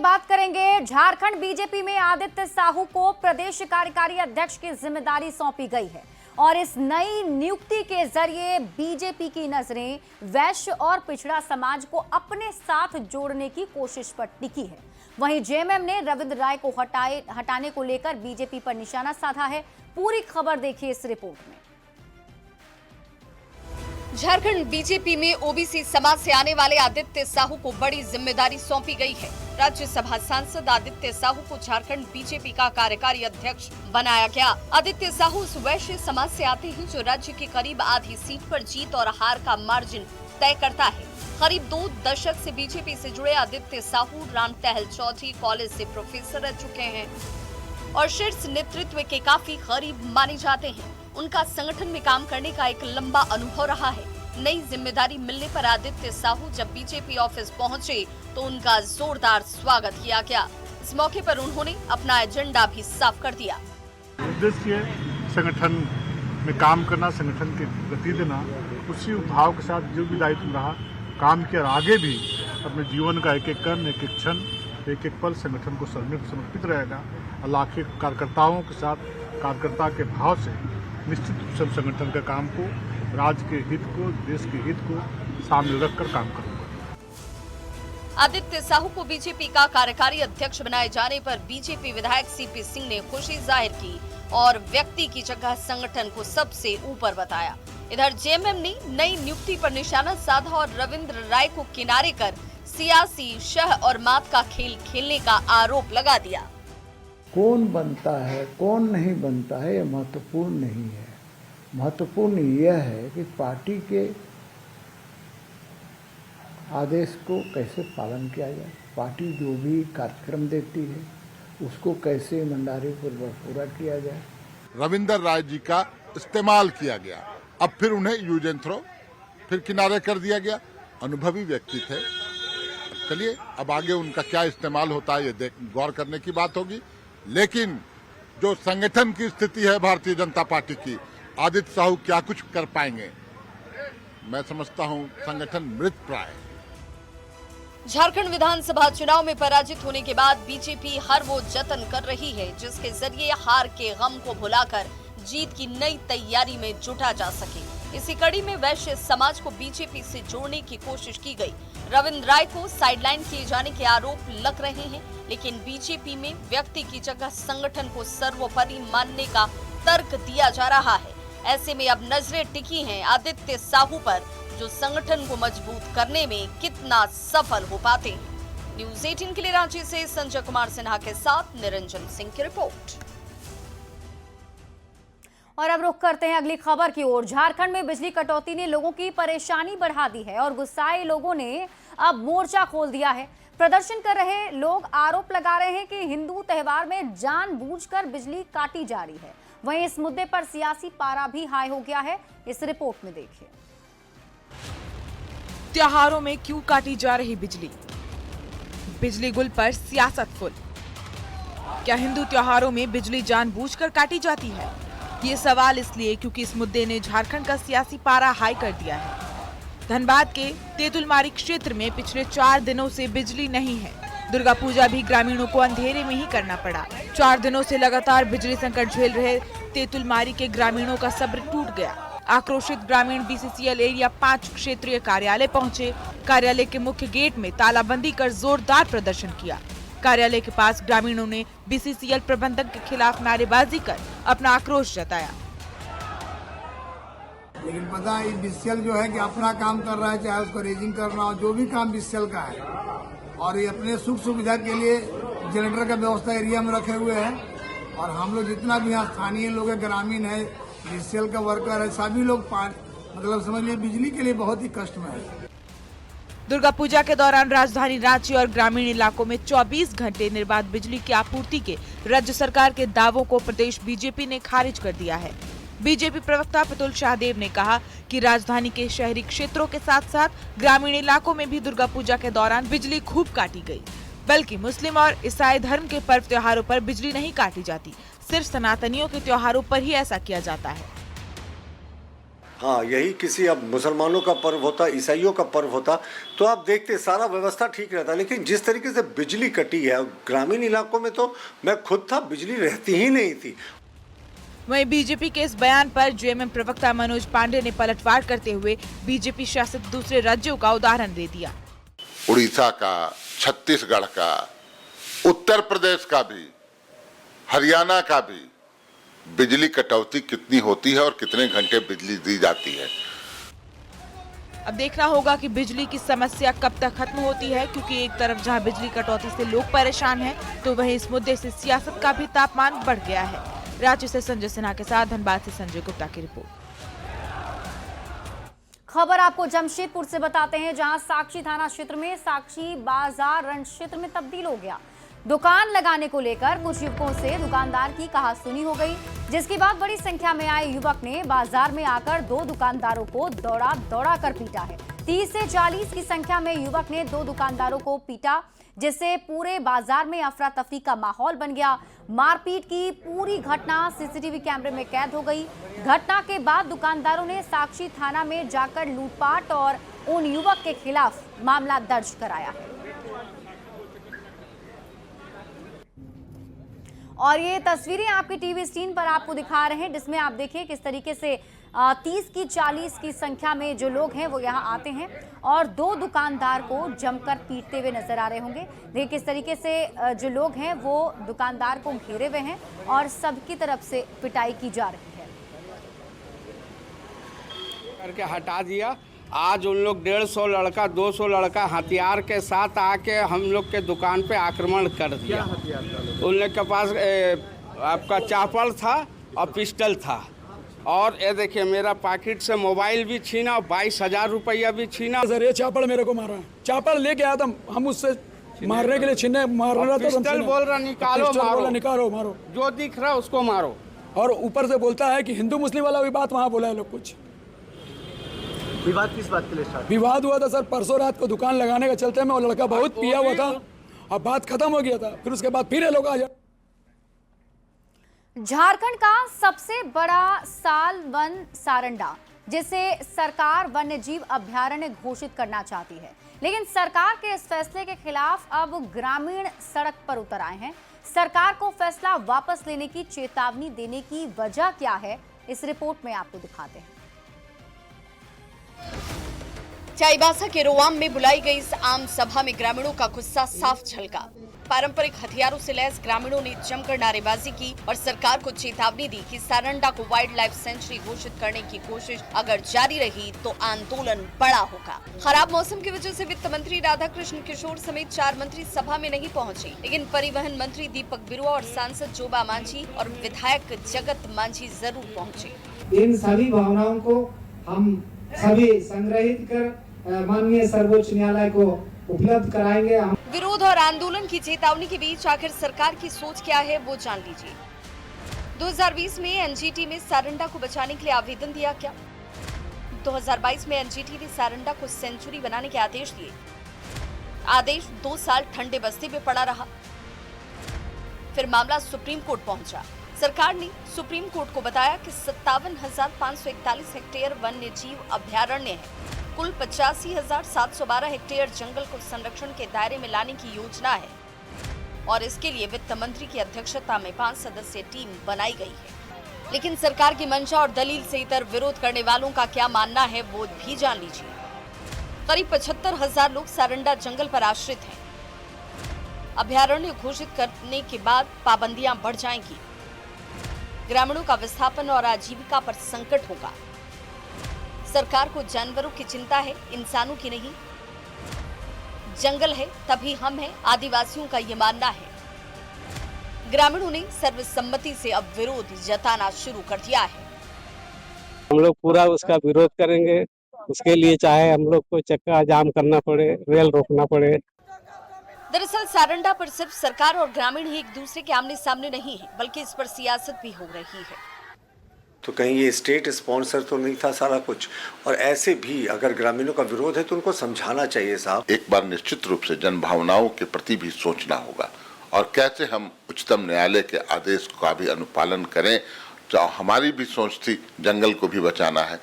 बात करेंगे। झारखंड बीजेपी में आदित्य साहू को प्रदेश कार्यकारी अध्यक्ष की जिम्मेदारी सौंपी गई है और इस नई नियुक्ति के जरिए बीजेपी की नजरें वैश्य और पिछड़ा समाज को अपने साथ जोड़ने की कोशिश पर टिकी है। वहीं जेएमएम ने रविंद्र राय को हटाने को लेकर बीजेपी पर निशाना साधा है। पूरी खबर देखिए इस रिपोर्ट में। झारखंड बीजेपी में ओबीसी समाज से आने वाले आदित्य साहू को बड़ी जिम्मेदारी सौंपी गई है। राज्यसभा सांसद आदित्य साहू को झारखंड बीजेपी का कार्यकारी अध्यक्ष बनाया गया। आदित्य साहू उस वैश्य समाज से आते हैं जो राज्य के करीब आधी सीट पर जीत और हार का मार्जिन तय करता है। करीब 2 दशक से बीजेपी से जुड़े आदित्य साहू राम टहल चौधरी कॉलेज से प्रोफेसर रह चुके हैं और शीर्ष नेतृत्व के काफी करीब माने जाते हैं। उनका संगठन में काम करने का एक लंबा अनुभव रहा है। नई जिम्मेदारी मिलने पर आदित्य साहू जब बीजेपी ऑफिस पहुंचे तो उनका जोरदार स्वागत किया गया। इस मौके पर उन्होंने अपना एजेंडा भी साफ कर दिया। उद्देश्य संगठन में काम करना, संगठन के गति देना, उसी भाव के साथ जो भी दायित्व रहा काम किया और आगे भी अपने जीवन का एक एक कण, एक एक क्षण, एक एक पल संगठन को समर्पित रहेगा। लाखों कार्यकर्ताओं के साथ कार्यकर्ता के भाव से निश्चित रूप से संगठन का काम को, राज्य के हित को, देश के हित को सामने रखकर काम करूंगा। आदित्य साहू को बीजेपी का कार्यकारी अध्यक्ष बनाए जाने पर बीजेपी विधायक सीपी सिंह ने खुशी जाहिर की और व्यक्ति की जगह संगठन को सबसे ऊपर बताया। इधर जेएमएम ने नई नियुक्ति पर निशाना साधा और रविंद्र राय को किनारे कर सियासी शह और मात का खेल खेलने का आरोप लगा दिया। कौन बनता है कौन नहीं बनता है यह महत्वपूर्ण नहीं है। महत्वपूर्ण यह है कि पार्टी के आदेश को कैसे पालन किया जाए। पार्टी जो भी कार्यक्रम देती है उसको कैसे ईमानदारी पूर्वक पूरा किया जाए। रविंद्र राय जी का इस्तेमाल किया गया, अब फिर उन्हें यूज एंड थ्रो, फिर किनारे कर दिया गया। अनुभवी व्यक्ति थे। चलिए अब आगे उनका क्या इस्तेमाल होता है ये गौर करने की बात होगी। लेकिन जो संगठन की स्थिति है भारतीय जनता पार्टी की, आदित्य साहू क्या कुछ कर पाएंगे, मैं समझता हूं संगठन मृत प्राय। झारखंड विधानसभा चुनाव में पराजित होने के बाद बीजेपी हर वो जतन कर रही है जिसके जरिए हार के गम को भुलाकर जीत की नई तैयारी में जुटा जा सके। इसी कड़ी में वैश्य समाज को बीजेपी से जोड़ने की कोशिश की गई। रविंद्र राय को साइडलाइन किए जाने के आरोप लग रहे हैं, लेकिन बीजेपी में व्यक्ति की जगह संगठन को सर्वोपरि मानने का तर्क दिया जा रहा है। ऐसे में अब नजरें टिकी हैं आदित्य साहू पर, जो संगठन को मजबूत करने में कितना सफल हो पाते हैं। न्यूज़ 18 के लिए रांची से संजय कुमार सिन्हा के साथ निरंजन सिंह की रिपोर्ट। और अब रुख करते हैं अगली खबर की ओर। झारखंड में बिजली कटौती ने लोगों की परेशानी बढ़ा दी है और गुस्साए लोगों ने अब मोर्चा खोल दिया है। प्रदर्शन कर रहे लोग आरोप लगा रहे हैं कि हिंदू त्योहार में जानबूझकर बिजली काटी जा रही है। वहीं इस मुद्दे पर सियासी पारा भी हाई हो गया है। इस रिपोर्ट में देखिए। त्योहारों में क्यों काटी जा रही बिजली? बिजली गुल पर सियासत फुल। क्या हिंदू त्योहारों में बिजली जानबूझकर काटी जाती है? ये सवाल इसलिए क्योंकि इस मुद्दे ने झारखंड का सियासी पारा हाई कर दिया है। धनबाद के तेतुलमारी क्षेत्र में पिछले 4 दिनों से बिजली नहीं है। दुर्गा पूजा भी ग्रामीणों को अंधेरे में ही करना पड़ा। 4 दिनों से लगातार बिजली संकट झेल रहे तेतुलमारी के ग्रामीणों का सब्र टूट गया। आक्रोशित ग्रामीण बीसीसीएल एरिया 5 क्षेत्रीय कार्यालय पहुंचे। कार्यालय के मुख्य गेट में तालाबंदी कर जोरदार प्रदर्शन किया। कार्यालय के पास ग्रामीणों ने बीसीसीएल प्रबंधक के खिलाफ नारेबाजी कर अपना आक्रोश जताया। लेकिन पता है बीसीएल जो है कि अपना काम कर रहा है, चाहे उसको रेजिंग करना हो, जो भी काम बीसीएल का है, और ये अपने सुख सुविधा के लिए जनरेटर का व्यवस्था एरिया में रखे हुए हैं। और हम लोग जितना भी यहाँ स्थानीय लोग है, ग्रामीण है, बीसीएल का वर्कर है, सभी लोग मतलब समझ लीजिए बिजली के लिए बहुत ही कष्ट में है। दुर्गा पूजा के दौरान राजधानी रांची और ग्रामीण इलाकों में 24 घंटे निर्बाध बिजली की आपूर्ति के राज्य सरकार के दावों को प्रदेश बीजेपी ने खारिज कर दिया है। बीजेपी प्रवक्ता प्रतुल शाहदेव ने कहा कि राजधानी के शहरी क्षेत्रों के साथ साथ ग्रामीण इलाकों में भी दुर्गा पूजा के दौरान बिजली खूब काटी गई, बल्कि मुस्लिम और ईसाई धर्म के पर्व त्योहारों पर बिजली नहीं काटी जाती। सिर्फ सनातनियों के त्योहारों पर ही ऐसा किया जाता है। हाँ, यही किसी अब मुसलमानों का पर्व होता, ईसाइयों का पर्व होता तो आप देखते सारा व्यवस्था ठीक रहता, लेकिन जिस तरीके से बिजली कटी है ग्रामीण इलाकों में, तो मैं खुद था, बिजली रहती ही नहीं थी। वहीं बीजेपी के इस बयान पर जेएमएम प्रवक्ता मनोज पांडे ने पलटवार करते हुए बीजेपी शासित दूसरे राज्यों का उदाहरण दे दिया। उड़ीसा का, छत्तीसगढ़ का, उत्तर प्रदेश का भी, हरियाणा का भी बिजली कटौती कितनी होती है और कितने घंटे बिजली दी जाती है। अब देखना होगा कि बिजली की समस्या कब तक खत्म होती है, क्योंकि एक तरफ जहां बिजली कटौती से लोग परेशान हैं, तो वहीं इस मुद्दे से सियासत का भी तापमान बढ़ गया है। रांची से संजय सिन्हा के साथ धनबाद से संजय गुप्ता की रिपोर्ट। खबर आपको जमशेदपुर से बताते हैं, जहां साक्षी थाना क्षेत्र में साक्षी बाजार रण क्षेत्र में तब्दील हो गया। दुकान लगाने को लेकर कुछ युवकों से दुकानदार की कहासुनी हो गई, जिसके बाद बड़ी संख्या में आए युवक ने बाजार में आकर 2 दुकानदारों को दौड़ा कर पीटा है। 30 से 40 की संख्या में युवक ने 2 दुकानदारों को पीटा, जिससे पूरे बाजार में अफरा तफरी का माहौल बन गया। मारपीट की पूरी घटना सीसीटीवी कैमरे में कैद हो गई। घटना के बाद दुकानदारों ने साक्षी थाना में जाकर लूटपाट और उन युवक के खिलाफ मामला दर्ज कराया है। और ये तस्वीरें आपकी टीवी स्क्रीन पर आपको दिखा रहे हैं, जिसमें आप देखिए किस तरीके से 30 की 40 की संख्या में जो लोग हैं वो यहाँ आते हैं और 2 दुकानदार को जमकर पीटते हुए नजर आ रहे होंगे। देखिए किस तरीके से जो लोग हैं वो दुकानदार को घेरे हुए हैं और सबकी तरफ से पिटाई की जा रही है। करके हटा दिया। आज उन लोग 150 लड़का 200 लड़का हथियार के साथ आके हम लोग के दुकान पे आक्रमण कर दिया। उन लोग के पास आपका चापड़ था और पिस्टल था, और ये देखिए मेरा पॉकेट से मोबाइल भी छीना, 22,000 रुपया भी छीना। सर ये चापड़ मेरे को मारा, चापड़ लेके आया था, हम उससे मारने के लिए छीने मार रहा था। पिस्टल बोल रहा निकालो मारो, निकालो मारो, जो दिख रहा उसको मारो। और ऊपर से बोलता है कि हिंदू मुस्लिम वाला भी बात वहाँ बोला है लोग। कुछ विवाद किस बात के लिए स्टार्ट? विवाद हुआ था सर परसों रात को दुकान लगाने के चलते में, वो लड़का बहुत पिया हुआ था और बात खत्म हो गया था। फिर उसके बाद फिर ये लोग आ जाए। झारखंड का सबसे बड़ा साल वन सारंडा, जिसे सरकार वन्यजीव अभयारण्य घोषित करना चाहती है, लेकिन सरकार के इस फैसले के खिलाफ अब ग्रामीण सड़क पर उतर आए हैं। सरकार को फैसला वापस लेने की चेतावनी देने की वजह क्या है, इस रिपोर्ट में आपको दिखाते हैं। चाईबासा के रोआम में बुलाई गई इस आम सभा में ग्रामीणों का गुस्सा साफ झलका। पारंपरिक हथियारों से लैस ग्रामीणों ने जमकर नारेबाजी की और सरकार को चेतावनी दी कि सारंडा को वाइल्ड लाइफ सेंचुरी घोषित करने की कोशिश अगर जारी रही तो आंदोलन बड़ा होगा। खराब मौसम की वजह से वित्त मंत्री राधाकृष्ण किशोर समेत 4 मंत्री सभा में नहीं पहुंचे, लेकिन परिवहन मंत्री दीपक बिरुआ और सांसद जोबा मांझी और विधायक जगत मांझी जरूर पहुंचे। इन सभी भावनाओं को हम सभी संग्रहित कर माननीय सर्वोच्च न्यायालय को उपलब्ध कराएंगे। विरोध और आंदोलन की चेतावनी के बीच आखिर सरकार की सोच क्या है वो जान लीजिए। 2020 में एनजीटी में सारंडा को बचाने के लिए आवेदन दिया क्या? 2022 में एनजीटी ने सारंडा को सेंचुरी बनाने के आदेश दिए। आदेश 2 साल ठंडे बस्ते में पड़ा रहा। फिर मामला सुप्रीम कोर्ट पहुंचा। सरकार ने सुप्रीम कोर्ट को बताया कि 57,541 हेक्टेयर वन्य जीव अभयारण्य है। कुल 85,712 हेक्टेयर जंगल को संरक्षण के दायरे में लाने की योजना है और इसके लिए वित्त मंत्री की अध्यक्षता में 5 सदस्यीय टीम बनाई गई है। लेकिन सरकार की मंशा और दलील से इतर विरोध करने वालों का क्या मानना है वो भी जान लीजिए। करीब 75,000 लोग सारंडा जंगल पर आश्रित हैं। अभयारण्य घोषित करने के बाद पाबंदियां बढ़ जाएंगी। ग्रामीणों का विस्थापन और आजीविका पर संकट होगा। सरकार को जानवरों की चिंता है, इंसानों की नहीं। जंगल है तभी हम हैं, आदिवासियों का ये मानना है। ग्रामीणों ने सर्वसम्मति से अब विरोध जताना शुरू कर दिया है। हम लोग पूरा उसका विरोध करेंगे। उसके लिए चाहे हम लोग को चक्का जाम करना पड़े, रेल रोकना पड़े। दरअसल सारंडा पर सिर्फ सरकार और ग्रामीण ही एक दूसरे के आमने सामने नहीं है, बल्कि इस पर सियासत भी हो रही है। तो कहीं ये स्टेट स्पॉन्सर तो नहीं था सारा कुछ, और ऐसे भी अगर ग्रामीणों का विरोध है तो उनको समझाना चाहिए साहब। एक बार निश्चित रूप से जन भावनाओं के प्रति भी सोचना होगा और कैसे हम उच्चतम न्यायालय के आदेश का भी अनुपालन करें। जो हमारी भी सोच थी, जंगल को भी बचाना है।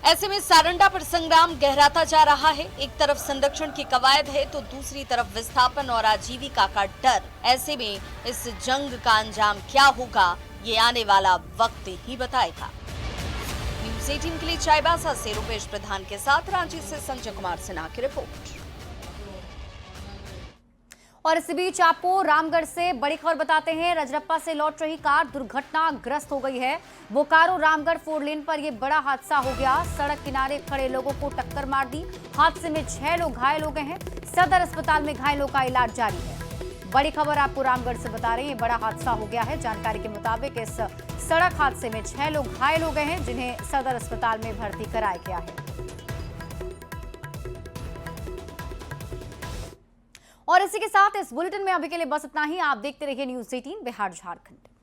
ऐसे में सारंडा पर संग्राम गहराता जा रहा है। एक तरफ संरक्षण की कवायद है तो दूसरी तरफ विस्थापन और आजीविका का डर। ऐसे में इस जंग का अंजाम क्या होगा, ये आने वाला वक्त ही बताएगा। न्यूज़ 18 के लिए चाईबासा से रुपेश प्रधान के साथ रांची से संजय कुमार सिन्हा की रिपोर्ट। और इसी बीच आपको रामगढ़ से बड़ी खबर बताते हैं। रजरप्पा से लौट रही कार दुर्घटनाग्रस्त हो गई है। बोकारो रामगढ़ 4 लेन पर यह बड़ा हादसा हो गया। सड़क किनारे खड़े लोगों को टक्कर मार दी। हादसे में 6 लोग घायल हो गए हैं। सदर अस्पताल में घायलों का इलाज जारी है। बड़ी खबर आपको रामगढ़ से बता रहे हैं, बड़ा हादसा हो गया है। जानकारी के मुताबिक इस सड़क हादसे में 6 लोग घायल हो गए हैं, जिन्हें सदर अस्पताल में भर्ती कराया गया है। और इसी के साथ इस बुलेटिन में अभी के लिए बस इतना ही। आप देखते रहिए न्यूज़ 18 बिहार झारखंड।